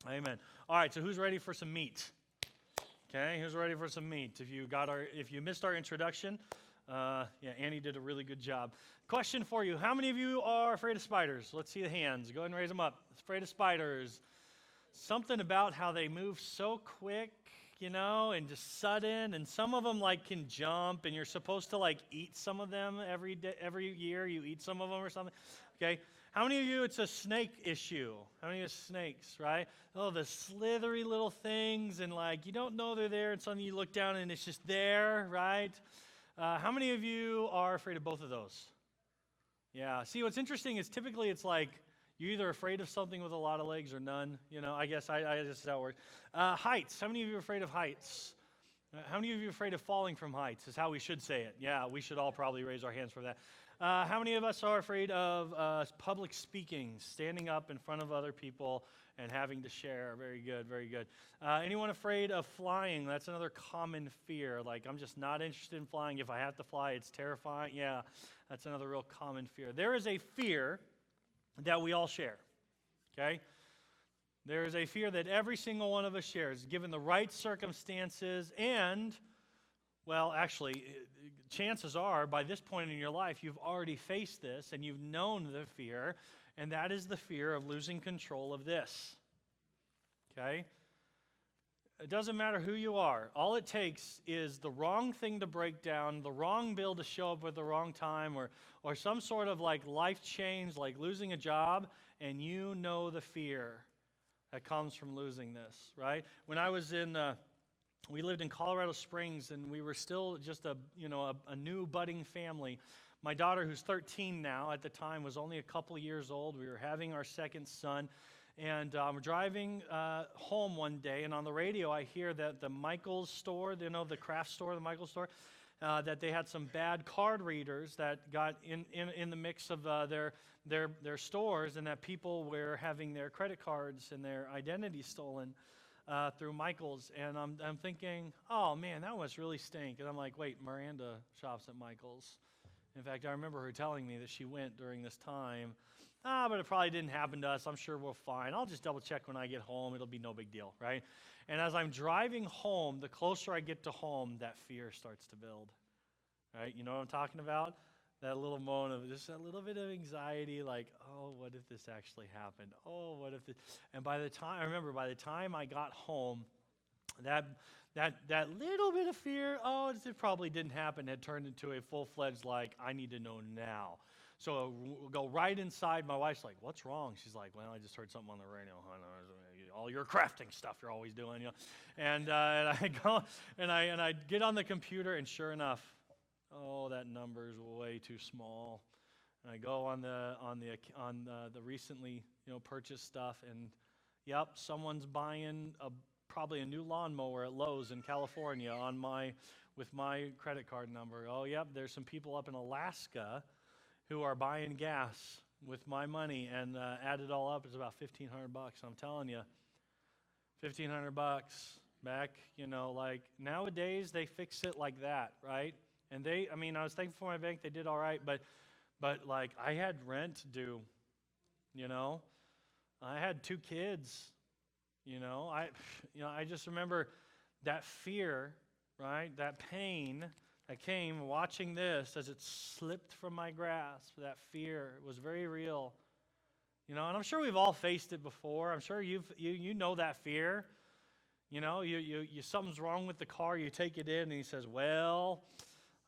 Amen. All right, so who's ready for some meat? Okay, who's ready for some meat? If you missed our introduction, Annie did a really good job. Question for you: how many of you are afraid of spiders? Let's see the hands. Go ahead and raise them up. Afraid of spiders. Something about how they move so quick, and just sudden, and some of them like can jump, and you're supposed to like eat some of them every day, every year. You eat some of them or something. Okay. How many of you, it's a snake issue? How many of you snakes, right? Oh, the slithery little things, and like you don't know they're there, and suddenly you look down and it's just there, right? How many of you are afraid of both of those? Yeah. See, what's interesting is typically it's like you're either afraid of something with a lot of legs or none. I guess I just how it works. Heights. How many of you are afraid of heights? How many of you are afraid of falling from heights is how we should say it. Yeah, we should all probably raise our hands for that. How many of us are afraid of public speaking, standing up in front of other people and having to share? Very good, very good. Anyone afraid of flying? That's another common fear. Like, I'm just not interested in flying. If I have to fly, it's terrifying. Yeah, that's another real common fear. There is a fear that we all share, okay? There is a fear that every single one of us shares, given the right circumstances and, well, actually, chances are, by this point in your life, you've already faced this and you've known the fear, and that is the fear of losing control of this, okay? It doesn't matter who you are. All it takes is the wrong thing to break down, the wrong bill to show up at the wrong time, or some sort of like life change, like losing a job, and you know the fear that comes from losing this, right? When I was we lived in Colorado Springs, and we were still just a new budding family. My daughter, who's 13 now, at the time was only a couple years old. We were having our second son. And we're driving home one day, and on the radio I hear that the Michaels store, the craft store, the Michaels store, that they had some bad card readers that got in the mix of their stores, and that people were having their credit cards and their identity stolen through Michaels. And I'm thinking, oh man, that must really stink. And I'm like, wait, Miranda shops at Michaels. In fact, I remember her telling me that she went during this time. But it probably didn't happen to us. I'm sure we're fine. I'll just double check when I get home. It'll be no big deal, right? And as I'm driving home, the closer I get to home, that fear starts to build, right? You know what I'm talking about? That little moment of just a little bit of anxiety, like, oh, what if this actually happened? Oh, what if this? And by the time I got home, that little bit of fear, oh, it probably didn't happen, had turned into a full-fledged, like, I need to know now. So we'll go right inside. My wife's like, what's wrong? She's like, well, I just heard something on the radio. All your crafting stuff you're always doing, And I go and I get on the computer, and sure enough, oh, that number's way too small. And I go on the recently purchased stuff, and yep, someone's buying probably a new lawnmower at Lowe's in California with my credit card number. Oh, yep, there's some people up in Alaska who are buying gas with my money, and add it all up, it's about $1,500. I'm telling you, $1,500 back. Like nowadays they fix it like that, right? And I was thankful for my bank; they did all right. But like I had rent due, I had 2 kids, I just remember that fear, right? That pain that came watching this as it slipped from my grasp. That fear was very real, and I'm sure we've all faced it before. I'm sure you know that fear. You something's wrong with the car. You take it in, and he says, "Well,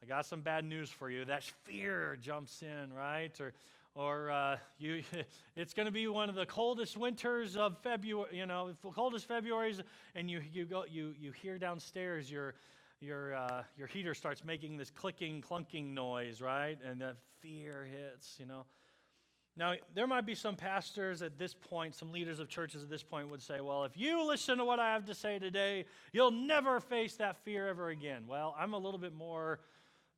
I got some bad news for you." That fear jumps in, right? Or it's going to be one of the coldest winters of February. Coldest Februarys, and you hear downstairs your heater starts making this clicking, clunking noise, right? And that fear hits, Now, there might be some pastors at this point, some leaders of churches at this point would say, well, if you listen to what I have to say today, you'll never face that fear ever again. Well, I'm a little bit more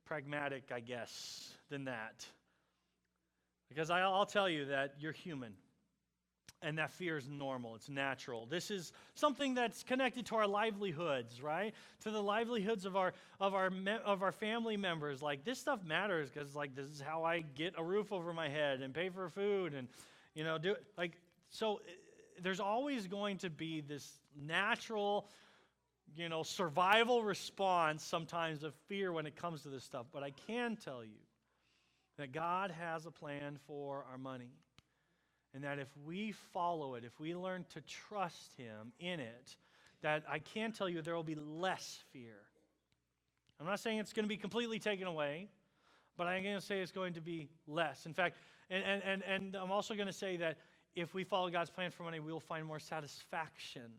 pragmatic, I guess, than that. Because I'll tell you that you're human. And that fear is normal. It's natural. This is something that's connected to our livelihoods, right? To the livelihoods of our family members. Like this stuff matters because this is how I get a roof over my head and pay for food and so there's always going to be this natural, survival response sometimes of fear when it comes to this stuff. But I can tell you that God has a plan for our money. And that if we follow it, if we learn to trust Him in it, that I can tell you there will be less fear. I'm not saying it's going to be completely taken away, but I'm going to say it's going to be less. In fact, and I'm also going to say that if we follow God's plan for money, we'll find more satisfaction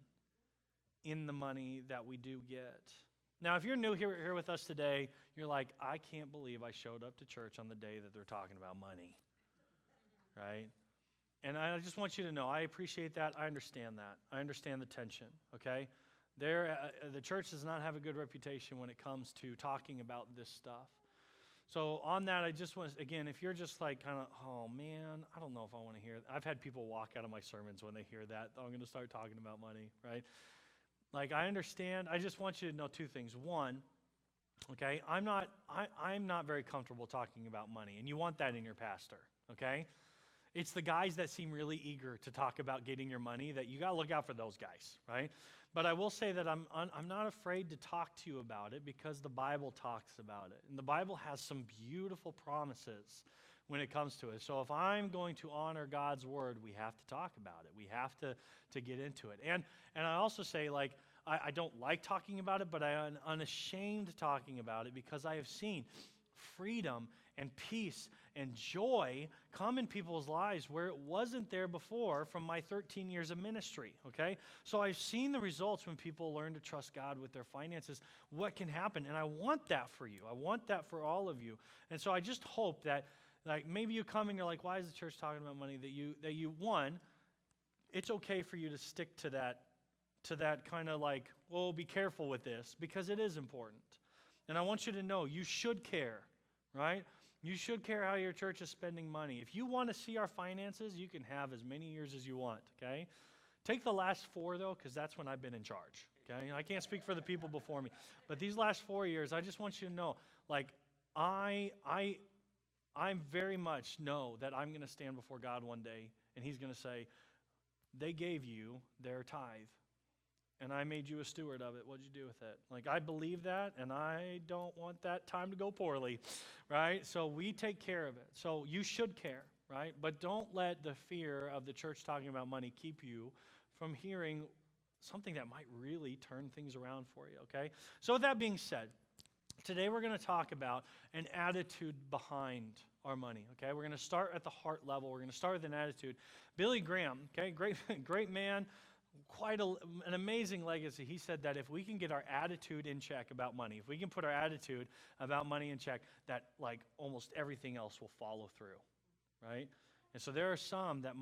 in the money that we do get. Now, if you're new here with us today, you're like, I can't believe I showed up to church on the day that they're talking about money, right? And I just want you to know, I appreciate that. I understand that. I understand the tension, okay? The church does not have a good reputation when it comes to talking about this stuff. So on that, I just want, again, if you're just like kind of, oh man, I don't know if I want to hear that. I've had people walk out of my sermons when they hear that. I'm going to start talking about money, right? Like, I understand. I just want you to know two things. One, okay, I'm not very comfortable talking about money, and you want that in your pastor, okay? It's the guys that seem really eager to talk about getting your money that you got to look out for those guys, right? But I will say that I'm not afraid to talk to you about it because the Bible talks about it. And the Bible has some beautiful promises when it comes to it. So if I'm going to honor God's word, we have to talk about it. We have to get into it. And I also say, like, I don't like talking about it, but I'm unashamed talking about it because I have seen freedom and peace and joy come in people's lives where it wasn't there before from my 13 years of ministry, okay? So I've seen the results when people learn to trust God with their finances, what can happen. And I want that for you. I want that for all of you. And so I just hope that, like, maybe you come and you're like, why is the church talking about money? That you one, it's okay for you to stick to that kind of like, well, be careful with this because it is important. And I want you to know you should care, right? You should care how your church is spending money. If you want to see our finances, you can have as many years as you want, okay? Take the last 4, though, because that's when I've been in charge, okay? I can't speak for the people before me. But these last 4 years, I just want you to know, like, I very much know that I'm going to stand before God one day, and He's going to say, they gave you their tithe, and I made you a steward of it. What'd you do with it? Like, I believe that, and I don't want that time to go poorly, right? So we take care of it. So you should care, right? But don't let the fear of the church talking about money keep you from hearing something that might really turn things around for you, okay? So with that being said, today we're going to talk about an attitude behind our money, okay? We're going to start at the heart level. We're going to start with an attitude. Billy Graham, okay, great man, quite an amazing legacy. He said that if we can get our attitude in check about money, if we can put our attitude about money in check, that like almost everything else will follow through, right? And so there are some that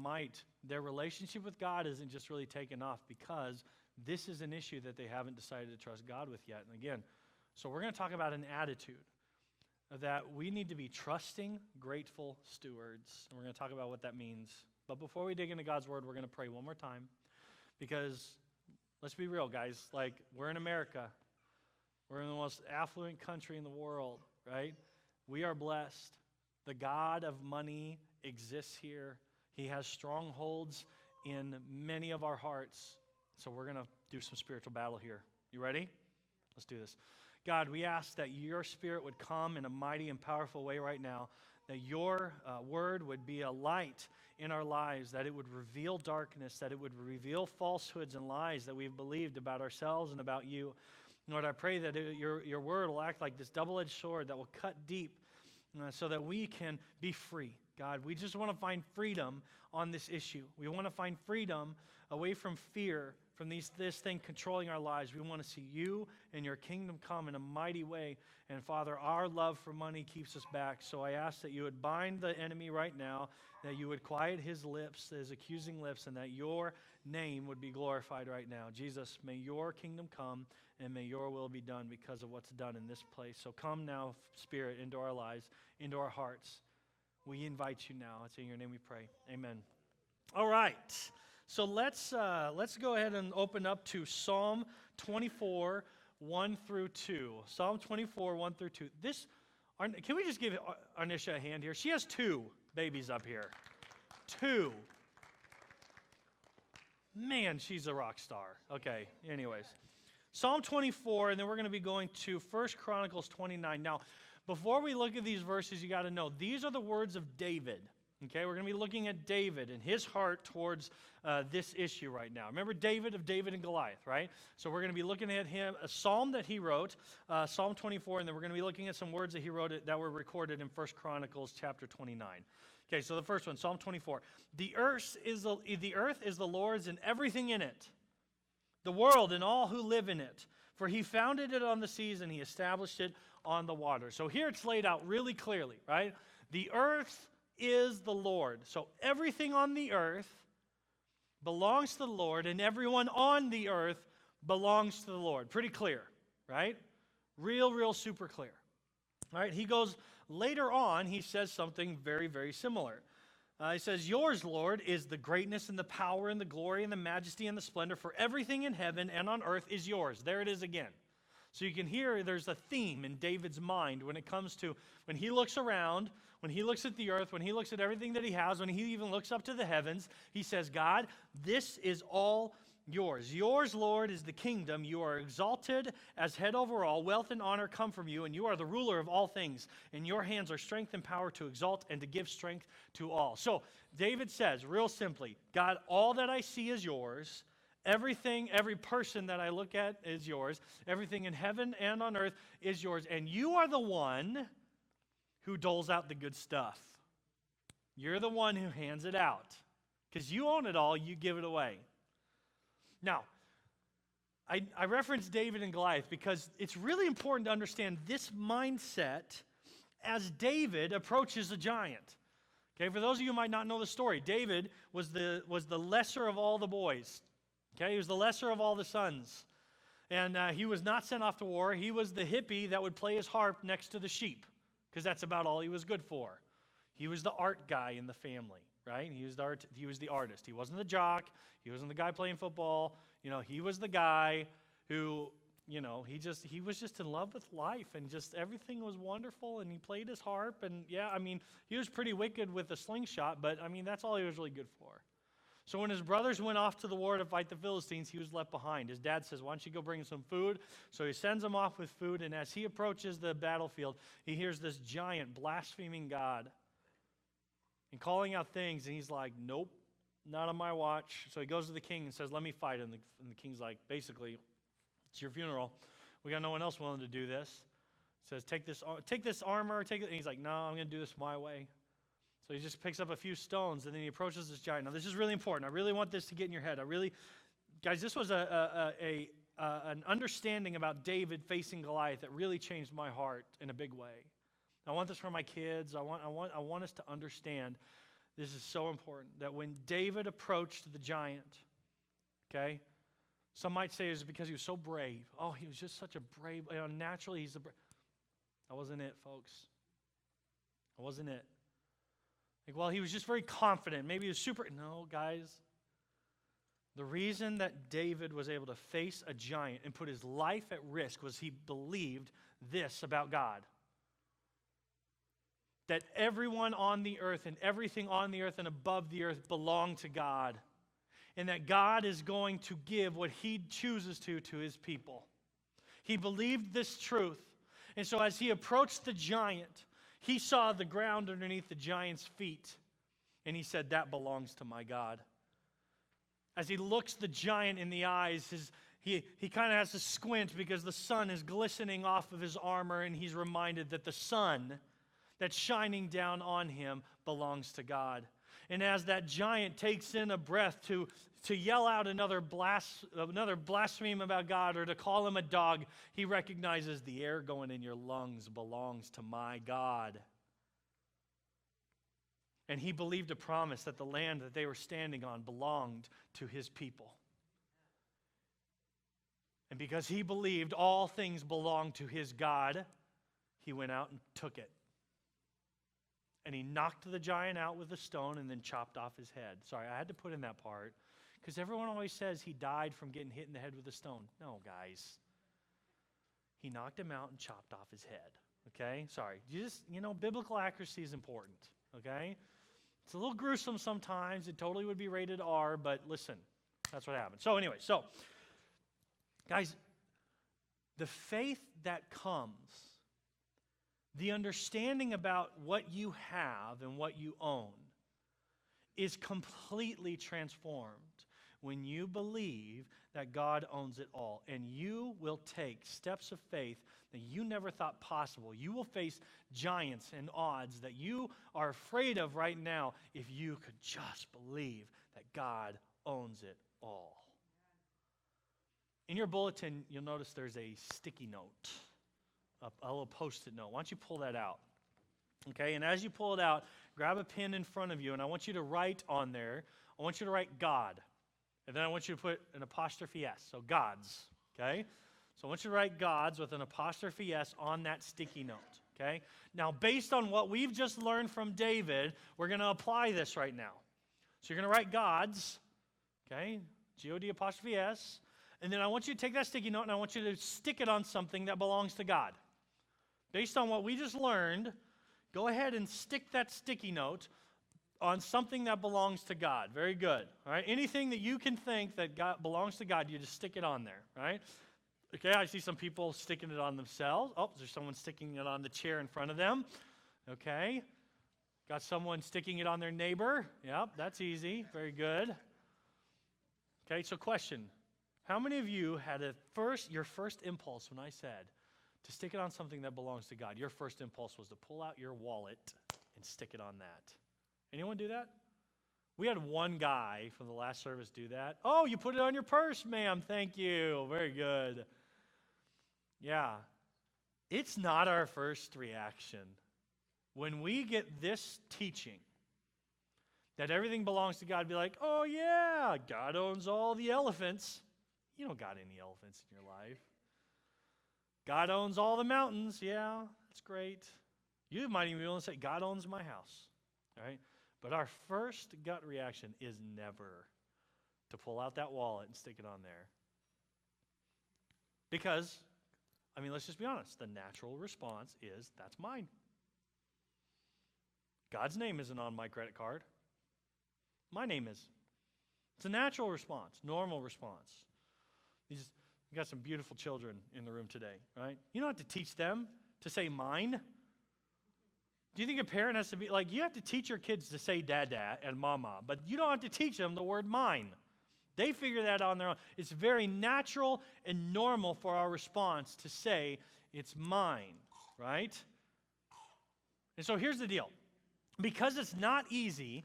their relationship with God isn't just really taken off because this is an issue that they haven't decided to trust God with yet. And again, so we're going to talk about an attitude that we need to be trusting, grateful stewards. And we're going to talk about what that means. But before we dig into God's word, we're going to pray one more time. Because, let's be real, guys, like, we're in America. We're in the most affluent country in the world, right? We are blessed. The God of money exists here. He has strongholds in many of our hearts. So we're going to do some spiritual battle here. You ready? Let's do this. God, we ask that your Spirit would come in a mighty and powerful way right now, that your word would be a light in our lives, that it would reveal darkness, that it would reveal falsehoods and lies that we've believed about ourselves and about you. Lord, I pray that your word will act like this double-edged sword that will cut deep so that we can be free. God, we just want to find freedom on this issue. We want to find freedom away from fear, from this thing controlling our lives. We want to see you and your kingdom come in a mighty way. And Father, our love for money keeps us back. So I ask that you would bind the enemy right now, that you would quiet his lips, his accusing lips, and that your name would be glorified right now. Jesus, may your kingdom come and may your will be done because of what's done in this place. So come now, Spirit, into our lives, into our hearts. We invite you now. It's in your name we pray. Amen. All right. So let's go ahead and open up to Psalm 24, 1 through 2. Psalm 24, 1 through 2. Can we just give Arnisha a hand here? She has 2 babies up here. 2. Man, she's a rock star. Okay, anyways. Psalm 24, and then we're going to be going to 1 Chronicles 29. Now, before we look at these verses, you got to know, these are the words of David. Okay, we're going to be looking at David and his heart towards this issue right now. Remember David and Goliath, right? So we're going to be looking at him, a psalm that he wrote, Psalm 24, and then we're going to be looking at some words that he wrote that were recorded in 1 Chronicles chapter 29. Okay, so the first one, Psalm 24. The earth is the Lord's and everything in it, the world and all who live in it. For he founded it on the seas and he established it on the water. So here it's laid out really clearly, right? The earth is the Lord. So everything on the earth belongs to the Lord, and everyone on the earth belongs to the Lord. Pretty clear, right? Real super clear. All right, he goes, later on, he says something very, very similar. He says, yours, Lord, is the greatness and the power and the glory and the majesty and the splendor, for everything in heaven and on earth is yours. There it is again. So you can hear there's a theme in David's mind when it comes to when he looks around, when he looks at the earth, when he looks at everything that he has, when he even looks up to the heavens, he says, God, this is all yours. Yours, Lord, is the kingdom. You are exalted as head over all. Wealth and honor come from you, and you are the ruler of all things. In your hands are strength and power to exalt and to give strength to all. So David says, real simply, God, all that I see is yours. Everything, every person that I look at is yours. Everything in heaven and on earth is yours. And you are the one who doles out the good stuff. You're the one who hands it out. Because you own it all, you give it away. Now, I reference David and Goliath because it's really important to understand this mindset as David approaches a giant. Okay, for those of you who might not know the story, David was the lesser of all the boys. Okay, he was the lesser of all the sons. And he was not sent off to war. He was the hippie that would play his harp next to the sheep because that's about all he was good for. He was the art guy in the family, right? He was the artist. He wasn't the jock. He wasn't the guy playing football. You know, he was the guy who, you know, he was just in love with life and just everything was wonderful and he played his harp and yeah, I mean, he was pretty wicked with a slingshot, but I mean, that's all he was really good for. So when his brothers went off to the war to fight the Philistines, he was left behind. His dad says, why don't you go bring some food? So he sends him off with food, and as he approaches the battlefield, he hears this giant blaspheming God and calling out things, and he's like, nope, not on my watch. So he goes to the king and says, let me fight him. And the king's like, basically, it's your funeral. We got no one else willing to do this. He says, take this armor, take it. And he's like, no, I'm going to do this my way. So he just picks up a few stones, and then he approaches this giant. Now, this is really important. I really want this to get in your head. Guys, this was an understanding about David facing Goliath that really changed my heart in a big way. I want this for my kids. I want us to understand this is so important, that when David approached the giant, okay, some might say it was because he was so brave. Oh, he was just such a brave, naturally he's that wasn't it, folks. That wasn't it. Like, well, he was just very confident. Maybe he was super. No, guys. The reason that David was able to face a giant and put his life at risk was he believed this about God. That everyone on the earth and everything on the earth and above the earth belonged to God. And that God is going to give what he chooses to his people. He believed this truth. And so as he approached the giant, he saw the ground underneath the giant's feet, and he said, that belongs to my God. As he looks the giant in the eyes, he kind of has to squint because the sun is glistening off of his armor, and he's reminded that the sun that's shining down on him belongs to God. And as that giant takes in a breath to yell out another blaspheme about God or to call him a dog, he recognizes the air going in your lungs belongs to my God. And he believed a promise that the land that they were standing on belonged to his people. And because he believed all things belonged to his God, he went out and took it. And he knocked the giant out with a stone and then chopped off his head. Sorry, I had to put in that part because everyone always says he died from getting hit in the head with a stone. No, guys. He knocked him out and chopped off his head. Okay? Sorry. Biblical accuracy is important. Okay? It's a little gruesome sometimes. It totally would be rated R, but listen, That's what happened. So anyway, guys, the faith that comes, the understanding about what you have and what you own is completely transformed when you believe that God owns it all. And you will take steps of faith that you never thought possible. You will face giants and odds that you are afraid of right now if you could just believe that God owns it all. In your bulletin, you'll notice there's a sticky note, a little Post-it note. Why don't you pull that out? Okay, and as you pull it out, grab a pen in front of you, and I want you to write on there, I want you to write God. And then I want you to put an apostrophe S, so God's, okay? So I want you to write God's with an apostrophe S on that sticky note, okay? Now, based on what we've just learned from David, we're going to apply this right now. So you're going to write God's, okay? G-O-D apostrophe S. And then I want you to take that sticky note and I want you to stick it on something that belongs to God. Based on what we just learned, go ahead and stick that sticky note on something that belongs to God. Very good. All right. Anything that you can think that God belongs to God, you just stick it on there. Right. Okay. I see some people sticking it on themselves. Oh, there's someone sticking it on the chair in front of them. Okay. Got someone sticking it on their neighbor. Yep. That's easy. Very good. Okay. So question. How many of you had your first impulse when I said to stick it on something that belongs to God? Your first impulse was to pull out your wallet and stick it on that. Anyone do that? We had one guy from the last service do that. Oh, you put it on your purse, ma'am. Thank you. Very good. Yeah. It's not our first reaction. When we get this teaching that everything belongs to God, be like, oh yeah, God owns all the elephants. You don't got any elephants in your life. God owns all the mountains. Yeah, that's great. You might even be able to say, God owns my house. All right? But our first gut reaction is never to pull out that wallet and stick it on there. Because, let's just be honest. The natural response is, that's mine. God's name isn't on my credit card. My name is. It's a natural response, normal response. We got some beautiful children in the room today, right? You don't have to teach them to say mine. Do you think a parent has to be like, you have to teach your kids to say dada and mama, but you don't have to teach them the word mine. They figure that out on their own. It's very natural and normal for our response to say, it's mine, right? And so here's the deal. Because it's not easy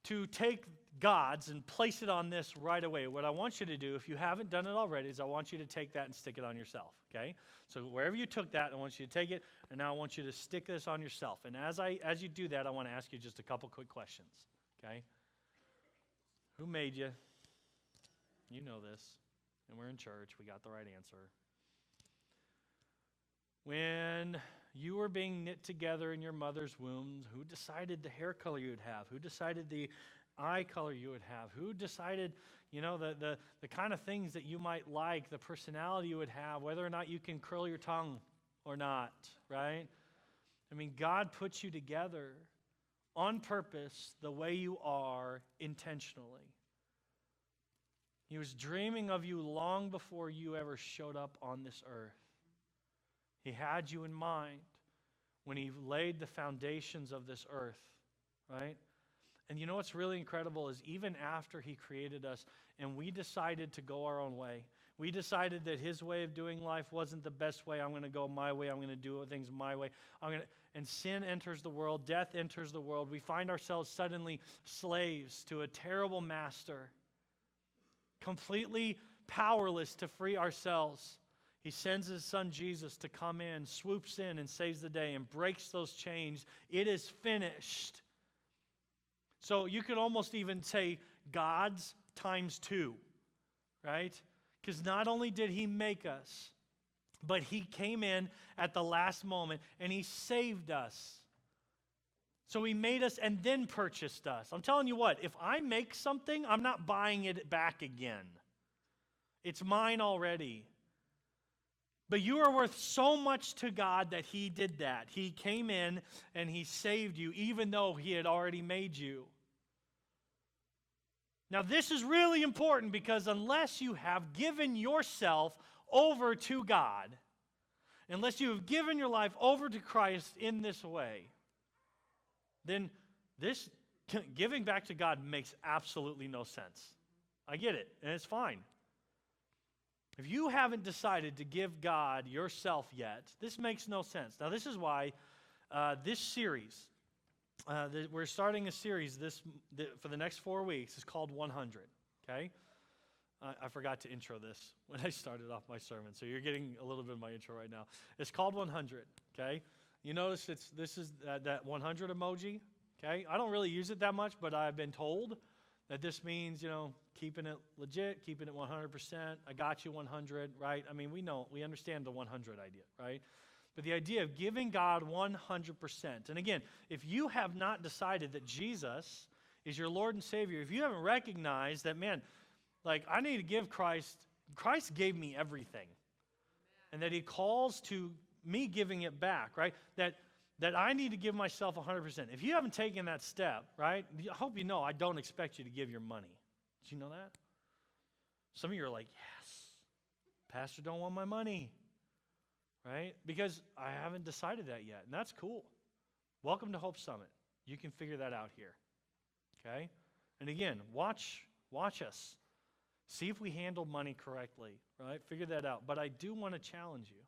to take God's and place it on this right away, what I want you to do, if you haven't done it already, is I want you to take that and stick it on yourself, okay? So wherever you took that, I want you to take it, and now I want you to stick this on yourself. And as you do that, I want to ask you just a couple quick questions, okay? Who made you? You know this. And we're in church. We got the right answer. When you were being knit together in your mother's womb, who decided the hair color you would have? Who decided the eye color you would have? Who decided, the kind of things that you might like, the personality you would have, whether or not you can curl your tongue or not, right? God put you together on purpose the way you are intentionally. He was dreaming of you long before you ever showed up on this earth. He had you in mind when he laid the foundations of this earth, right? And you know what's really incredible is even after he created us and we decided to go our own way, we decided that his way of doing life wasn't the best way. I'm going to go my way. I'm going to do things my way. And sin enters the world. Death enters the world. We find ourselves suddenly slaves to a terrible master, completely powerless to free ourselves. He sends his son Jesus to come in, swoops in and saves the day and breaks those chains. It is finished. So you could almost even say God's times 2, right? Because not only did he make us, but he came in at the last moment and he saved us. So he made us and then purchased us. I'm telling you what, if I make something, I'm not buying it back again. It's mine already. But you are worth so much to God that he did that. He came in and he saved you even though he had already made you. Now, this is really important because unless you have given yourself over to God, unless you have given your life over to Christ in this way, then this giving back to God makes absolutely no sense. I get it, and it's fine. If you haven't decided to give God yourself yet, this makes no sense. Now, this is why this series, we're starting a series for the next 4 weeks. It's called 100, okay? I forgot to intro this when I started off my sermon, so you're getting a little bit of my intro right now. It's called 100, okay? You notice this is that 100 emoji, okay? I don't really use it that much, but I've been told that this means, keeping it legit, keeping it 100%. I got you 100, right? I mean, we understand the 100 idea, right? But the idea of giving God 100%. And again, if you have not decided that Jesus is your Lord and Savior, if you haven't recognized that, man, like I need to give Christ gave me everything. And that he calls to me giving it back, right? That I need to give myself 100%. If you haven't taken that step, right, I hope you know I don't expect you to give your money. Did you know that? Some of you are like, yes, Pastor don't want my money, right? Because I haven't decided that yet, and that's cool. Welcome to Hope Summit. You can figure that out here, okay? And again, watch us. See if we handle money correctly, right? Figure that out. But I do want to challenge you.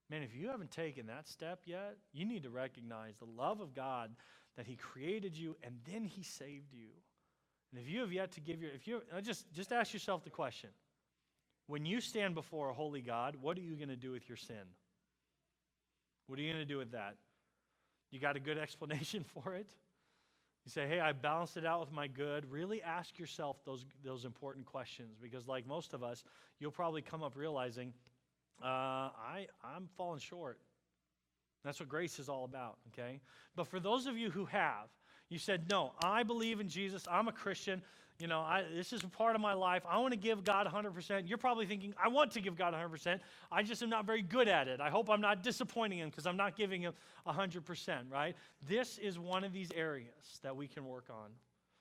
Man, if you haven't taken that step yet, you need to recognize the love of God, that he created you and then he saved you. And if you have yet to give just ask yourself the question. When you stand before a holy God, what are you going to do with your sin? What are you going to do with that? You got a good explanation for it? You say, hey, I balanced it out with my good. Really ask yourself those important questions, because like most of us, you'll probably come up realizing, I'm falling short. That's what grace is all about, okay? But for those of you who have, you said, no, I believe in Jesus. I'm a Christian. This is a part of my life. I want to give God 100%. You're probably thinking, I want to give God 100%. I just am not very good at it. I hope I'm not disappointing him because I'm not giving him 100%, right? This is one of these areas that we can work on.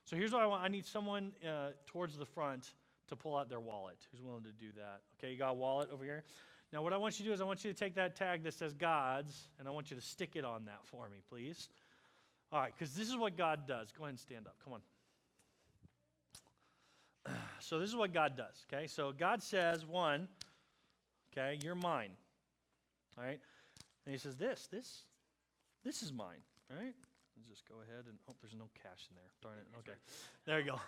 So here's what I want. I need someone towards the front to pull out their wallet. Who's willing to do that? Okay, you got a wallet over here? Now, what I want you to do is I want you to take that tag that says God's, and I want you to stick it on that for me, please. All right, because this is what God does. Go ahead and stand up. Come on. So this is what God does, okay? So God says, one, okay, you're mine, all right? And he says, this is mine, all right? Let's just go ahead and, there's no cash in there. Darn it, okay. There you go.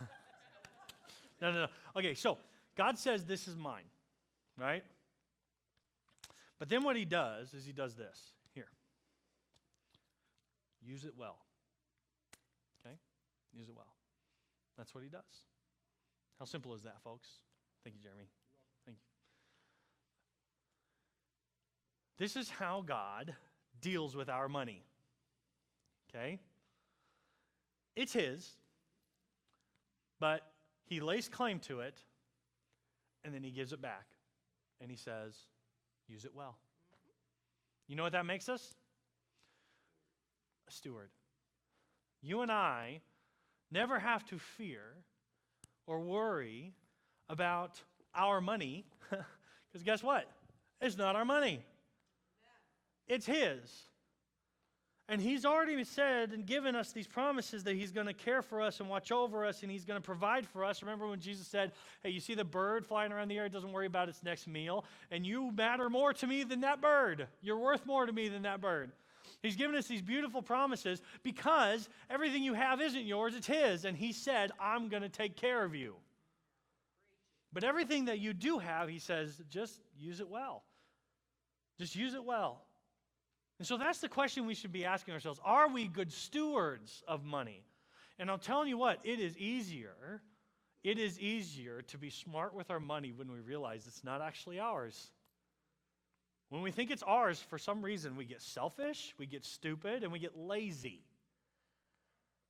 No. Okay, so God says this is mine, right? But then what he does is he does this. Here. Use it well. Okay? Use it well. That's what he does. How simple is that, folks? Thank you, Jeremy. Thank you. This is how God deals with our money. Okay? It's his, but he lays claim to it, and then he gives it back. And he says, use it well. You know what that makes us? A steward. You and I never have to fear or worry about our money, because guess what? It's not our money. It's his. And he's already said and given us these promises that he's going to care for us and watch over us, and he's going to provide for us. Remember when Jesus said, hey, you see the bird flying around the air? It doesn't worry about its next meal. And you matter more to me than that bird. You're worth more to me than that bird. He's given us these beautiful promises because everything you have isn't yours, it's his. And he said, I'm going to take care of you. But everything that you do have, he says, just use it well. Just use it well. And so that's the question we should be asking ourselves. Are we good stewards of money? And I'm telling you what, it is easier to be smart with our money when we realize it's not actually ours. When we think it's ours, for some reason, we get selfish, we get stupid, and we get lazy.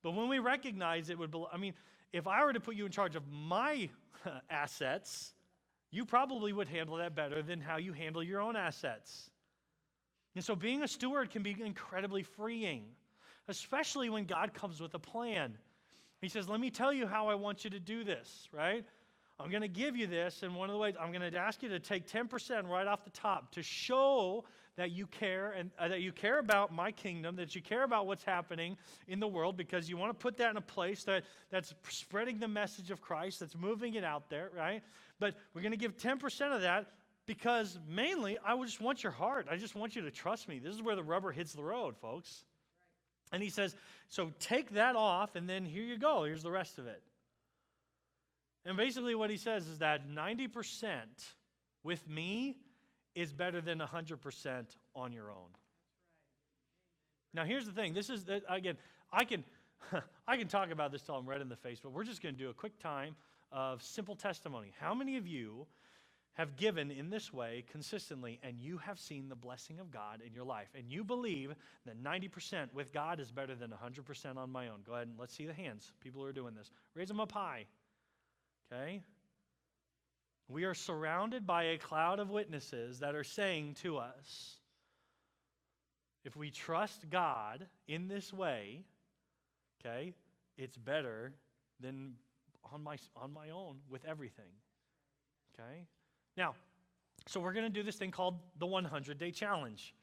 But when we recognize it would belong, if I were to put you in charge of my assets, you probably would handle that better than how you handle your own assets. And so being a steward can be incredibly freeing, especially when God comes with a plan. He says, let me tell you how I want you to do this, right? I'm going to give you this, and one of the ways, I'm going to ask you to take 10% right off the top to show that you care, and that you care about my kingdom, that you care about what's happening in the world, because you want to put that in a place that's spreading the message of Christ, that's moving it out there, right? But we're going to give 10% of that because mainly I just want your heart. I just want you to trust me. This is where the rubber hits the road, folks. And he says, so take that off, and then here you go. Here's the rest of it. And basically what he says is that 90% with me is better than 100% on your own. Now here's the thing. This is, again, I can talk about this till I'm red in the face, but we're just going to do a quick time of simple testimony. How many of you have given in this way consistently, and you have seen the blessing of God in your life, and you believe that 90% with God is better than 100% on my own? Go ahead and let's see the hands. People who are doing this. Raise them up high. Okay? We are surrounded by a cloud of witnesses that are saying to us, if we trust God in this way, okay, it's better than on my own with everything. Okay? Now, so we're going to do this thing called the 100-day challenge.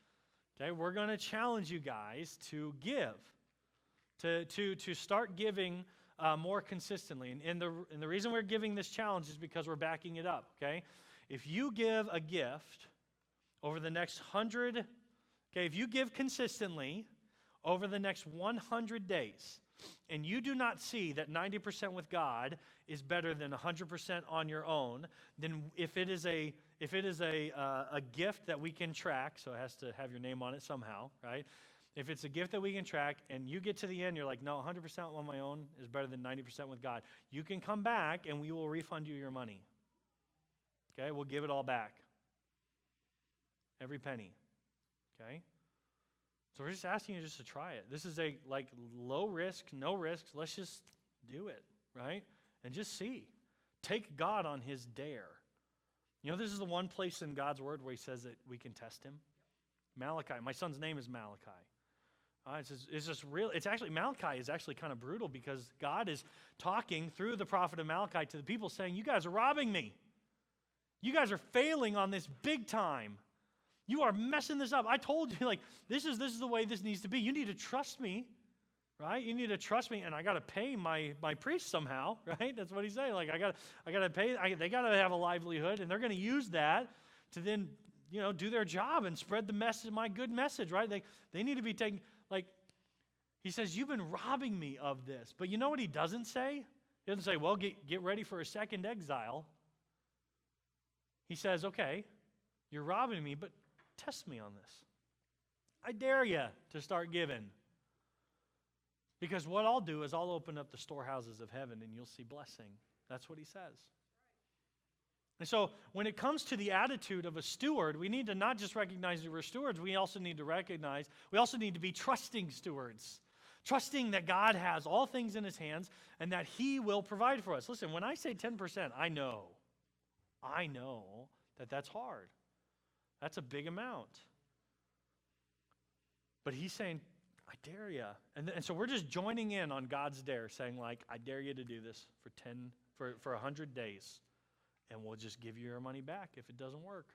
Okay? We're going to challenge you guys to give, to start giving more consistently. And the reason we're giving this challenge is because we're backing it up, okay? If you give a gift over the next 100, okay, if you give consistently over the next 100 days, and you do not see that 90% with God is better than 100% on your own, then if it is a gift that we can track, so it has to have your name on it somehow, right? If it's a gift that we can track and you get to the end, you're like, no, 100% on my own is better than 90% with God. You can come back and we will refund you your money. Okay, we'll give it all back. Every penny. Okay? So we're just asking you just to try it. This is a low risk, no risks. Let's just do it, right? And just see. Take God on his dare. You know, this is the one place in God's word where he says that we can test him. Malachi. My son's name is Malachi. It's just real. It's actually, Malachi is actually kind of brutal because God is talking through the prophet of Malachi to the people saying, you guys are robbing me. You guys are failing on this big time. You are messing this up. I told you, this is the way this needs to be. You need to trust me, right? You need to trust me, and I got to pay my priest somehow, right? That's what he's saying. I got to pay. They got to have a livelihood, and they're going to use that to then, do their job and spread the message, my good message, right? They need to be taking, he says, you've been robbing me of this. But you know what he doesn't say? He doesn't say, well, get ready for a second exile. He says, okay, you're robbing me, but test me on this. I dare you to start giving. Because what I'll do is I'll open up the storehouses of heaven and you'll see blessing. That's what he says. And so when it comes to the attitude of a steward, we need to not just recognize that we're stewards, we also need to be trusting stewards. Trusting that God has all things in his hands and that he will provide for us. Listen, when I say 10%, I know that that's hard. That's a big amount. But he's saying, I dare you. And so we're just joining in on God's dare, saying I dare you to do this for 100 days. And we'll just give you your money back if it doesn't work.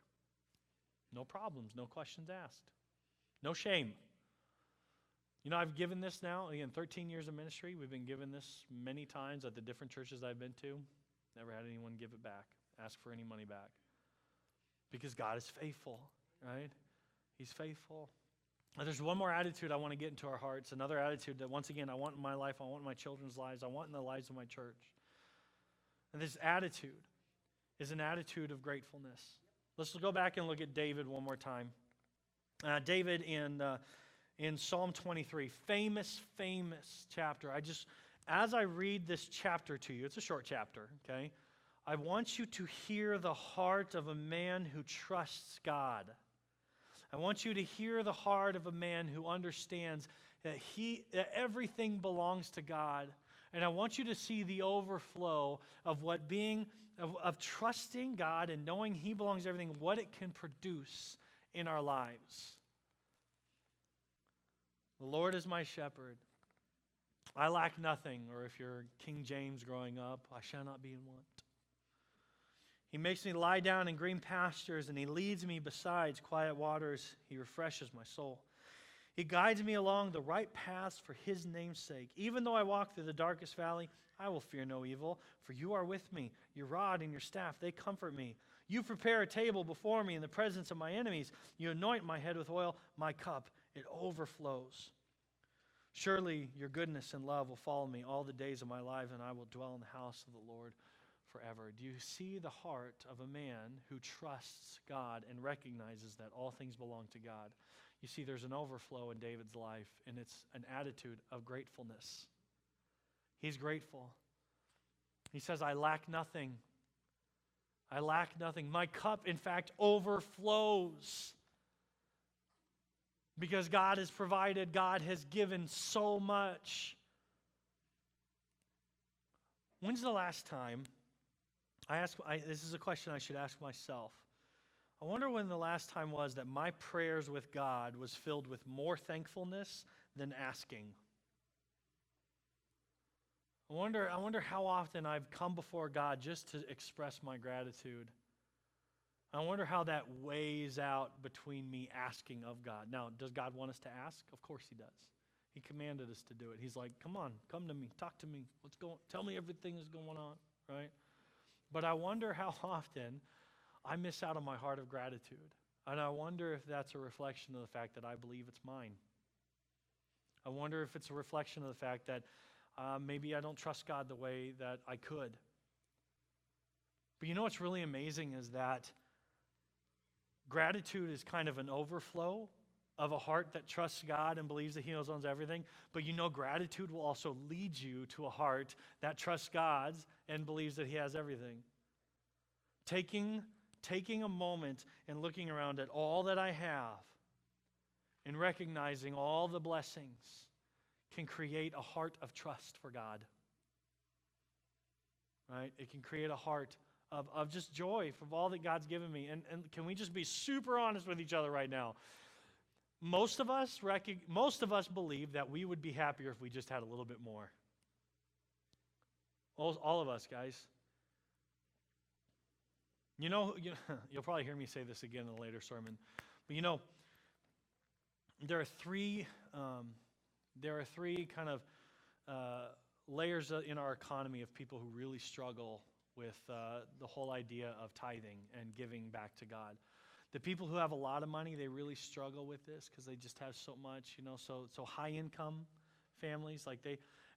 No problems, no questions asked. No shame. I've given this now, again, 13 years of ministry. We've been given this many times at the different churches I've been to. Never had anyone give it back, ask for any money back. Because God is faithful, right? He's faithful. Now, there's one more attitude I want to get into our hearts, another attitude that, once again, I want in my life, I want in my children's lives, I want in the lives of my church. And this attitude is an attitude of gratefulness. Let's go back and look at David one more time. David in Psalm 23, famous chapter. As I read this chapter to you, it's a short chapter, okay? I want you to hear the heart of a man who trusts God. I want you to hear the heart of a man who understands that everything belongs to God. And I want you to see the overflow of of trusting God and knowing he belongs to everything, what it can produce in our lives. The Lord is my shepherd. I lack nothing, or if you're King James growing up, I shall not be in want. He makes me lie down in green pastures, and he leads me beside quiet waters. He refreshes my soul. He guides me along the right paths for his name's sake. Even though I walk through the darkest valley, I will fear no evil, for you are with me. Your rod and your staff, they comfort me. You prepare a table before me in the presence of my enemies. You anoint my head with oil. My cup, it overflows. Surely your goodness and love will follow me all the days of my life, and I will dwell in the house of the Lord forever. Do you see the heart of a man who trusts God and recognizes that all things belong to God? You see, there's an overflow in David's life, and it's an attitude of gratefulness. He's grateful. He says, I lack nothing. I lack nothing. My cup, in fact, overflows. Because God has provided, God has given so much. When's the last time, this is a question I should ask myself. I wonder when the last time was that my prayers with God was filled with more thankfulness than asking. I wonder how often I've come before God just to express my gratitude. I wonder how that weighs out between me asking of God. Now, does God want us to ask? Of course he does. He commanded us to do it. He's like, come on, come to me, talk to me. What's going on? Tell me everything that's going on, right? But I wonder how often I miss out on my heart of gratitude. And I wonder if that's a reflection of the fact that I believe it's mine. I wonder if it's a reflection of the fact that maybe I don't trust God the way that I could. But you know what's really amazing is that gratitude is kind of an overflow of a heart that trusts God and believes that he owns everything. But you know, gratitude will also lead you to a heart that trusts God and believes that he has everything. Taking a moment and looking around at all that I have and recognizing all the blessings can create a heart of trust for God. Right? It can create a heart of just joy from all that God's given me. And can we just be super honest with each other right now? Most of us believe that we would be happier if we just had a little bit more. All of us, guys. You'll probably hear me say this again in a later sermon, but there are three kind of layers in our economy of people who really struggle with the whole idea of tithing and giving back to God. The people who have a lot of money, they really struggle with this because they just have so much, so high income families,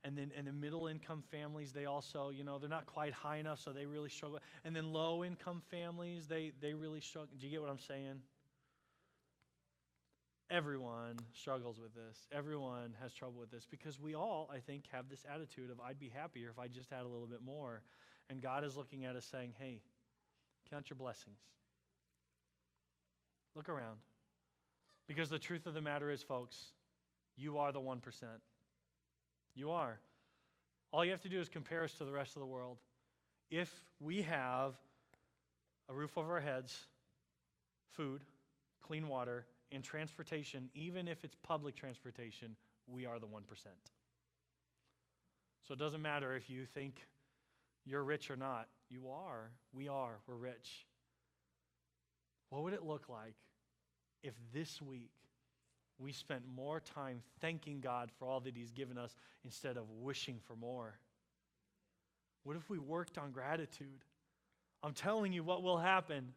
and the middle income families, they also, they're not quite high enough, so they really struggle. And then low income families, they really struggle. Do you get what I'm saying? Everyone struggles with this. Everyone has trouble with this because we all, I think, have this attitude of I'd be happier if I just had a little bit more. And God is looking at us saying, hey, count your blessings. Look around. Because the truth of the matter is, folks, you are the 1%. You are. All you have to do is compare us to the rest of the world. If we have a roof over our heads, food, clean water, and transportation, even if it's public transportation, we are the 1%. So it doesn't matter if you think you're rich or not. You are. We are. We're rich. What would it look like if this week we spent more time thanking God for all that he's given us instead of wishing for more? What if we worked on gratitude? I'm telling you what will happen.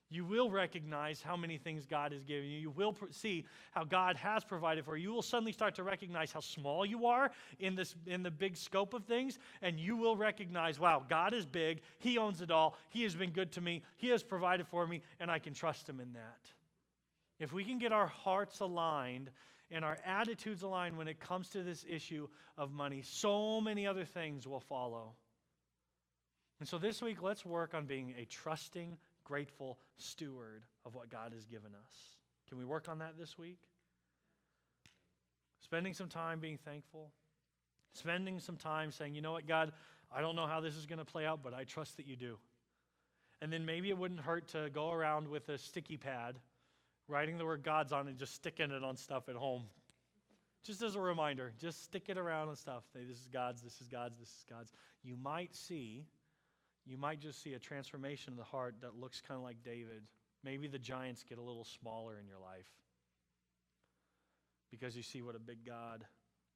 You will recognize how many things God has given you. You will see how God has provided for you. You will suddenly start to recognize how small you are in the big scope of things, and you will recognize, wow, God is big. He owns it all. He has been good to me. He has provided for me, and I can trust him in that. If we can get our hearts aligned and our attitudes aligned when it comes to this issue of money, so many other things will follow. And so this week, let's work on being a trusting, grateful steward of what God has given us. Can we work on that this week? Spending some time being thankful. Spending some time saying, you know what, God, I don't know how this is going to play out, but I trust that you do. And then maybe it wouldn't hurt to go around with a sticky pad, writing the word God's on and just sticking it on stuff at home. just as a reminder, just stick it around and stuff. Say, this is God's, this is God's, this is God's. You might just see a transformation of the heart that looks kind of like David. Maybe the giants get a little smaller in your life because you see what a big God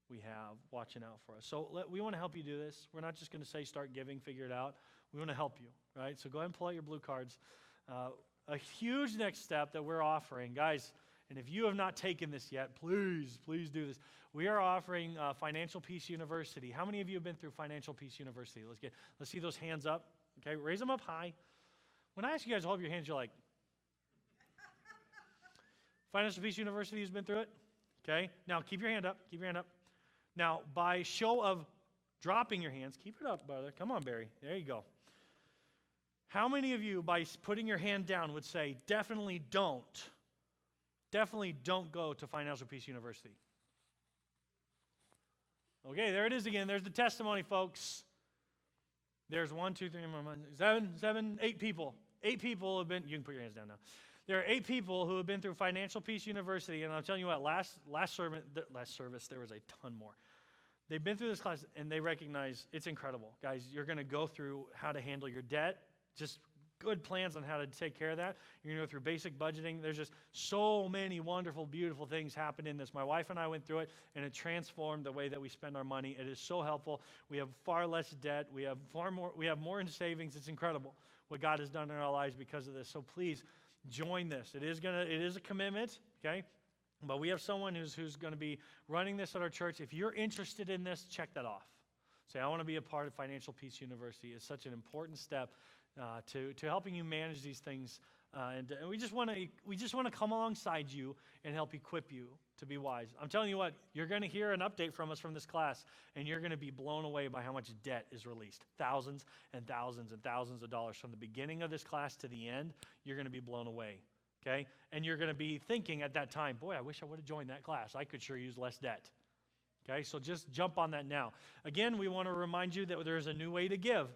we have watching out for us. So we want to help you do this. We're not just going to say start giving, figure it out. We want to help you, right? So go ahead and pull out your blue cards. A huge next step that we're offering, guys, and if you have not taken this yet, please do this. We are offering Financial Peace University. How many of you have been through Financial Peace University? Let's see those hands up. Okay, raise them up high. When I ask you guys to hold your hands, you're like, Financial Peace University has been through it? Okay, now keep your hand up. Keep your hand up. Now, by show of dropping your hands, keep it up, brother. Come on, Barry. There you go. How many of you, by putting your hand down, would say, definitely don't go to Financial Peace University? Okay, there it is again. There's the testimony, folks. There's 1, 2, 3, 4, 7, 8 people. 8 people have been, you can put your hands down now. There are 8 people who have been through Financial Peace University, and I'm telling you what, last service, there was a ton more. They've been through this class, and they recognize it's incredible. Guys, you're going to go through how to handle your debt, just good plans on how to take care of that. You're going to go through basic budgeting. There's just so many wonderful, beautiful things happen in this. My wife and I went through it, and it transformed the way that we spend our money. It is so helpful. We have far less debt. We have more in savings. It's incredible what God has done in our lives because of this. So please join this. It is a commitment, okay? But we have someone who's going to be running this at our church. If you're interested in this, check that off. Say, I want to be a part of Financial Peace University. It's such an important step to helping you manage these things, and we just want to come alongside you and help equip you to be wise. I'm telling you what, you're going to hear an update from us from this class, and you're going to be blown away by how much debt is released. Thousands and thousands and thousands of dollars from the beginning of this class to the end. You're going to be blown away, okay? And you're going to be thinking at that time, boy, I wish I would have joined that class. I could sure use less debt. Okay, so just jump on that now. Again, we want to remind you that there is a new way to give.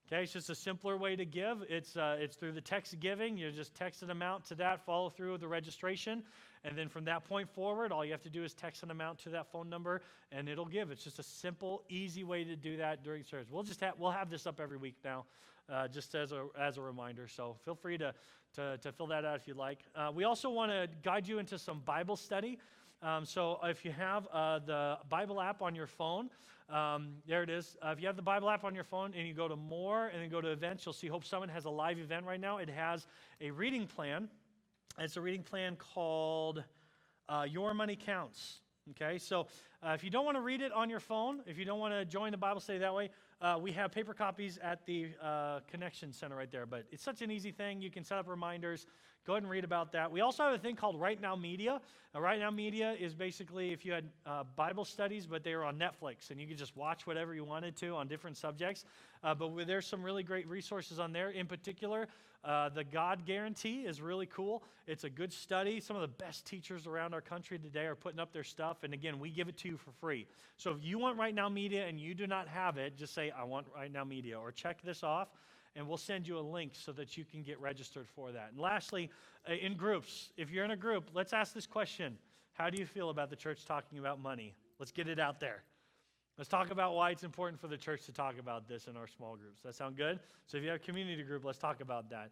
Okay, it's just a simpler way to give. It's through the text giving. You just text an amount to that, follow through with the registration, and then from that point forward, all you have to do is text an amount to that phone number, and it'll give. It's just a simple, easy way to do that during service. We'll have this up every week now, just as a reminder. So feel free to fill that out if you'd like. We also want to guide you into some Bible study. So if you have the Bible app on your phone, there it is. If you have the Bible app on your phone and you go to More and then go to Events, you'll see Hope Summit has a live event right now. It has a reading plan. It's a reading plan called Your Money Counts. Okay, so if you don't want to read it on your phone, if you don't want to join the Bible study that way, we have paper copies at the Connection Center right there. But it's such an easy thing. You can set up reminders. Go ahead and read about that. We also have a thing called Right Now Media. Right Now Media is basically if you had Bible studies, but they were on Netflix, and you could just watch whatever you wanted to on different subjects. But there's some really great resources on there. In particular, the God Guarantee is really cool. It's a good study. Some of the best teachers around our country today are putting up their stuff. And again, we give it to you for free. So if you want Right Now Media and you do not have it, just say, I want Right Now Media, or check this off, and we'll send you a link so that you can get registered for that. And lastly, in groups, if you're in a group, let's ask this question. How do you feel about the church talking about money? Let's get it out there. Let's talk about why it's important for the church to talk about this in our small groups. Does that sound good? So if you have a community group, let's talk about that.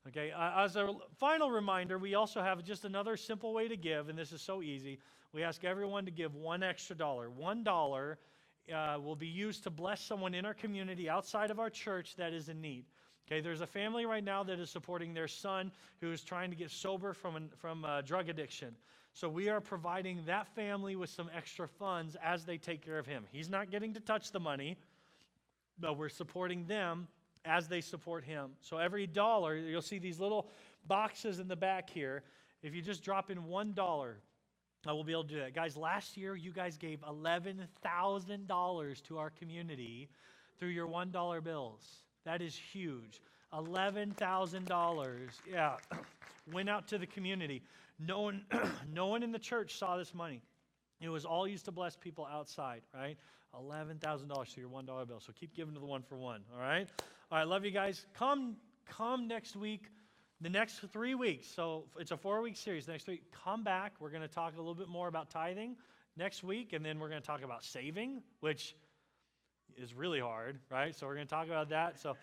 Okay, as a final reminder, we also have just another simple way to give, and this is so easy. We ask everyone to give $1 extra. $1 will be used to bless someone in our community outside of our church that is in need. Okay, there's a family right now that is supporting their son who is trying to get sober from drug addiction. So we are providing that family with some extra funds as they take care of him. He's not getting to touch the money, but we're supporting them as they support him. So every dollar, you'll see these little boxes in the back here. If you just drop in $1, I will be able to do that. Guys, last year you guys gave $11,000 to our community through your $1 bills. That is huge. $11,000, yeah, went out to the community. No one in the church saw this money. It was all used to bless people outside, right? $11,000 to your $1 bill. So keep giving to the 1 for 1, all right? All right, love you guys. Come next week, the next 3 weeks. So it's a 4-week series. Next week, come back. We're going to talk a little bit more about tithing. next week, and then we're going to talk about saving, which is really hard, right? So we're going to talk about that. So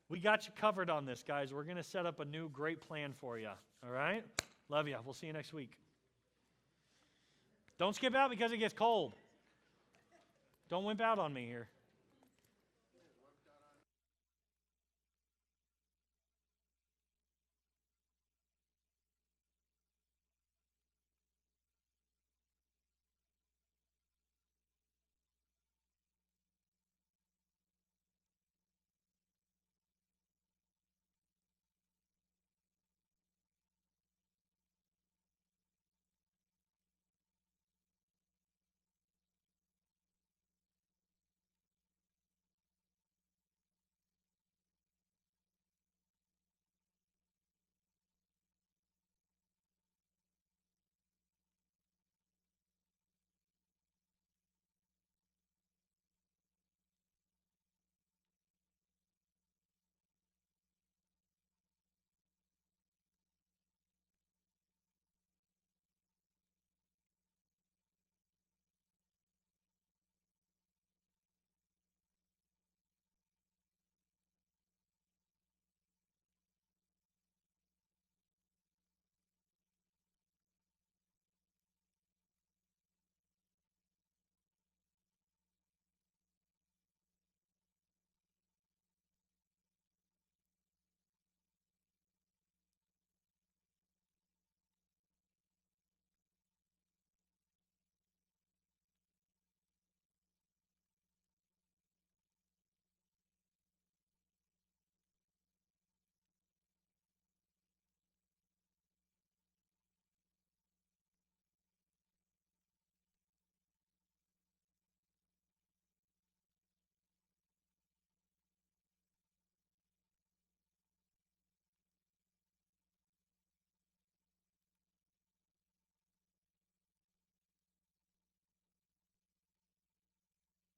we got you covered on this, guys. We're going to set up a new great plan for you, all right? Love you. We'll see you next week. Don't skip out because it gets cold. Don't wimp out on me here.